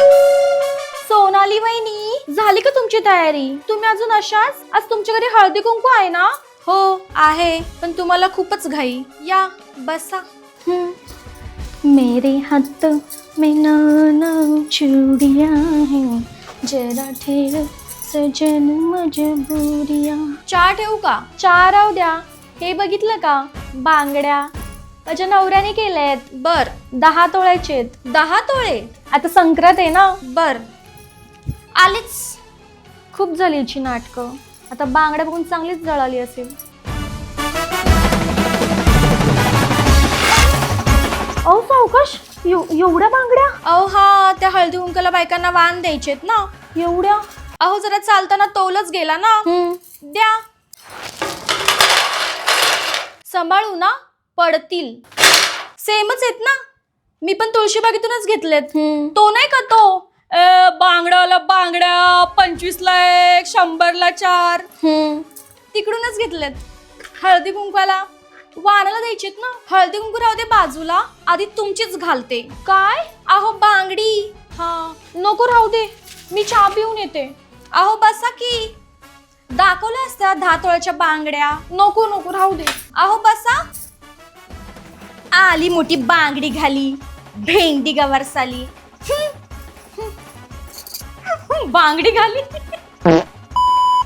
सोनाली वहिनी, झाली का तुमची तयारी? तुम्ही अजून अशाच? आज तुमच्या घरी हळदी कुंकू आहे ना? हो आहे, पण तुम्हाला खूपच घाई. या बसा. मेरे हाथ में नौ चूड़ियां हैं, जरा ठेर सजन मजबूरिया. चहा ठेवू का? चहा राहू द्या. हे बघितलं का? बांगड्या माझ्या नवऱ्याने केल्यात. बर. 10 तोळ्याचे. 10 तोळे? आता संक्रांत आहे ना. बर. आलीच. खूप झाली हिची नाटकं. आता बांगड्या बघून चांगलीच जळाली असेल. अहो सावकाश, एवढ्या बांगड्या? अहो हा, त्या हळदी कुंकाला बायकांना वाण द्यायचेत ना. एवढ्या? अहो जरा चालताना तोलच गेला ना. द्या. सांभाळू ना, पडतील. सेमच आहेत ना. मी पण तुळशीबागेतूनच घेतलेत. तो नाही का तो बांगड्याला बांगड्या 25ला 1, 100ला 4. तिकडूनच घेतलेत. हळदी कुंकाला वाणाला द्यायचेत ना. हळदी कुंकू राहू दे बाजूला, आधी तुमचीच घालते. काय? अहो बांगडी. हा नको राहू दे, मी चहा पिऊन येते. अहो बसा की. दाखवल्या असत्या 10 तोळ्याच्या बांगड्या. नको नको राहू दे. अहो बसा. आली मोठी बांगडी घाली, भेंडी गवार साली. बांगडी घाली.